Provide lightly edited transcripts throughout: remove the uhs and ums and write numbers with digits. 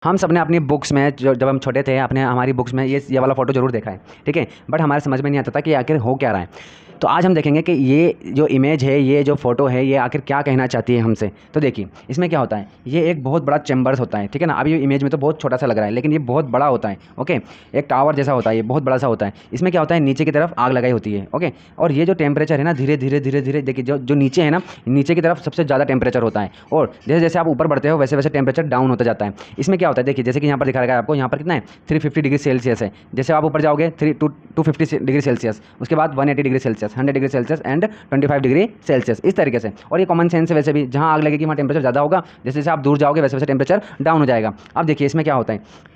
हम सब ने अपनी बुक्स में जब हम छोटे थे अपने हमारी बुक्स में ये वाला फ़ोटो ज़रूर देखा है, ठीक है। बट हमारे समझ में नहीं आता था कि आखिर हो क्या रहा है। तो आज हम देखेंगे कि ये जो इमेज है, ये जो फ़ोटो है, ये आखिर क्या कहना चाहती है हमसे। तो देखिए, इसमें क्या होता है, ये एक बहुत बड़ा चैम्बर्स होता है, ठीक है ना। अब ये इमेज में तो बहुत छोटा सा लग रहा है, लेकिन ये बहुत बड़ा होता है, ओके। एक टावर जैसा होता है, ये बहुत बड़ा सा होता है। इसमें क्या होता है, नीचे की तरफ आग लगाई होती है, ओके। और ये जो टेम्परेचर है ना, धीरे धीरे धीरे धीरे देखिए, जो जो नीचे है ना, नीचे की तरफ सबसे ज़्यादा टेम्परेचर होता है, और जैसे जैसे आप ऊपर बढ़ते हो वैसे वैसे टेम्परेचर डाउन होता जाता है। इसमें क्या होता है, देखिए, जैसे कि यहाँ पर दिखा रखा है आपको, यहाँ पर कितना है, 350 डिग्री सेल्सियस है। जैसे आप ऊपर जाओगे 250 डिग्री सेल्सियस, उसके बाद 180 degree Celsius, 100 degree Celsius and 25 degree Celsius, इस तरीके से। और ये कॉमन सेंस है, वैसे भी जहाँ आग लगेगी वहाँ टेम्परेचर ज़्यादा होगा, जैसे जैसे आप दूर जाओगे वैसे वैसे टेम्परेचर डाउन हो जाएगा। अब देखिए इसमें क्या होता है,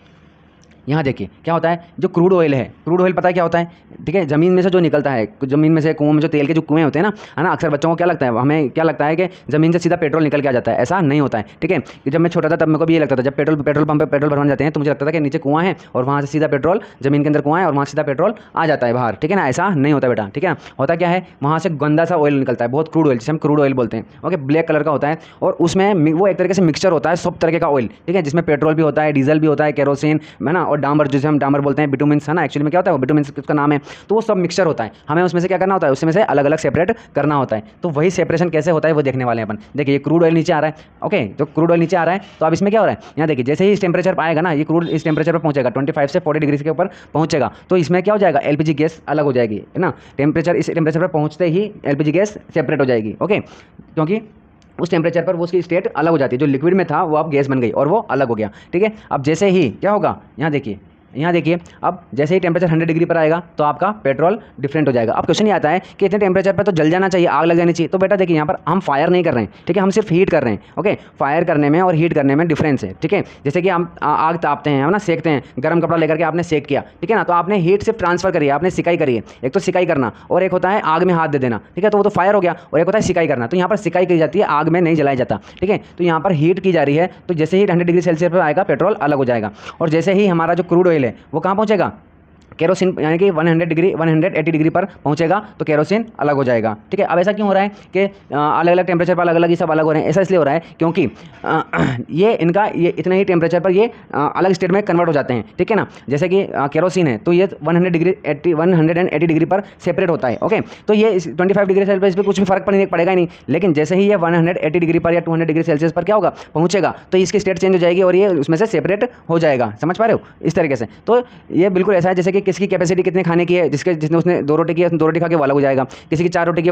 यहाँ देखिए क्या होता है, जो क्रूड ऑयल है, क्रूड ऑयल पता है क्या होता है, ठीक है। ज़मीन में से जो निकलता है, ज़मीन में से कुओं में जो तेल के जो कुएँ होते हैं ना, है ना, अक्सर बच्चों को क्या लगता है, हमें क्या लगता है कि ज़मीन से सीधा पेट्रोल निकल के आ जाता है। ऐसा नहीं होता है, ठीक है। कि जब मैं छोटा था तब मेरे को भी ये लगता था, जब पेट्रोल पंप पे पेट्रोल भरवाने जाते हैं तो मुझे लगता था कि नीचे कुआँ है और वहाँ से सीधा पेट्रोल, ज़मीन के अंदर कुआँ है और वहाँ सीधा पेट्रोल आ जाता है बाहर, ठीक है ना। ऐसा नहीं होता बेटा, ठीक है। होता क्या है, वहाँ से गंदा सा ऑयल निकलता है, बहुत क्रूड ऑयल, जिसे हम क्रूड ऑयल बोलते हैं, ओके। ब्लैक कलर का होता है और उसमें वो एक तरीके से मिक्सचर होता है सब तरीके का ऑयल, ठीक है, जिसमें पेट्रोल भी होता है, डीजल भी होता है, केरोसिन, है ना, और डामर, जिसे हम डामर बोलते हैं, बिटुमिन्स, है ना। एक्चुअली में क्या होता है, वो बिटुमिन्स उसका नाम है। तो वो सब मिक्सचर होता है, हमें उसमें से क्या करना होता है, उसमें से अलग अलग सेपरेट करना होता है। तो वही सेपरेशन कैसे होता है वो देखने वाले हैं अपन। देखिए ये क्रूड ऑयल नीचे आ रहा है, ओके। जो क्रूड ऑयल नीचे आ रहा है, तो अब इसमें क्या हो रहा है, यहाँ देखिए, जैसे ही इस टेम्परेचर पर आएगा ना, ये क्रूड इस टेम्परेचर पर पहुंचेगा, 25 से 40 डिग्री के ऊपर पहुंचेगा, तो इसमें क्या हो जाएगा, एलपीजी गैस अलग हो जाएगी, है ना। टेम्परेचर, इस टेम्परेचर पर पहुंचते ही एलपीजी गैस सेपरेट हो जाएगी, ओके। क्योंकि उस टेम्परेचर पर वो उसकी स्टेट अलग हो जाती है, जो लिक्विड में था वो अब गैस बन गई और वो अलग हो गया, ठीक है। अब जैसे ही क्या होगा, यहाँ देखिए, यहाँ देखिए, अब जैसे ही टेम्परेचर 100 डिग्री पर आएगा तो आपका पेट्रोल डिफरेंट हो जाएगा। अब क्वेश्चन ये आता है कि इतने टेम्परेचर पर तो जल जाना चाहिए, आग लग जानी चाहिए। तो बेटा देखिए, यहाँ पर हम फायर नहीं कर रहे हैं, ठीक है, हम सिर्फ हीट कर रहे हैं, ओके। फायर करने में और हीट करने में डिफरेंस है, ठीक है। जैसे कि हम आग तापते हैं, है ना, सेकते हैं, गर्म कपड़ा लेकर के आपने सेक किया, ठीक है ना, तो आपने हीट सिर्फ ट्रांसफर करी है, आपने सिकाई करी है। एक तो सिकाई करना और एक होता है आग में हाथ दे देना, ठीक है, तो वो तो फायर हो गया। और एक होता है सिकाई करना, तो यहाँ पर सिकाई की जाती है, आग में नहीं जलाया जाता, ठीक है। तो यहाँ पर हीट की जा रही है, तो जैसे ही 100 डिग्री सेल्सियस पर आएगा पेट्रोल अलग हो जाएगा। और जैसे ही हमारा जो क्रूड ऑयल है वो कहाँ पहुँचेगा, केरोसिन, यानी कि 180 डिग्री पर पहुंचेगा तो केरोसिन अलग हो जाएगा, ठीक है। अब ऐसा क्यों हो रहा है कि अलग अलग टेम्परेचर पर अलग अलग ही सब अलग हो रहे हैं, ऐसा इसलिए हो रहा है क्योंकि ये इतने ही टेम्परेचर पर ये अलग स्टेट में कन्वर्ट हो जाते हैं, ठीक है ना। जैसे कि केरोसिन है तो ये 180 डिग्री पर सेपरेट होता है, ओके। तो ये 25 डिग्री सेल्सियस पर कुछ भी फर्क पड़ेगा ही नहीं, लेकिन जैसे ही ये 180 डिग्री पर या 200 डिग्री सेल्सियस पर क्या होगा, पहुंचेगा, तो इसकी स्टेट चेंज हो जाएगी और ये उसमें से सेपरेट हो जाएगा। समझ पा रहे हो, इस तरीके से। तो ये बिल्कुल ऐसा है जैसे कि किसकी कैपेसिटी कितने खाने की है, जिसने उसने 2 रोटी की है, 2 रोटी खा के वो अलग हो जाएगा, किसी की 4 रोटी की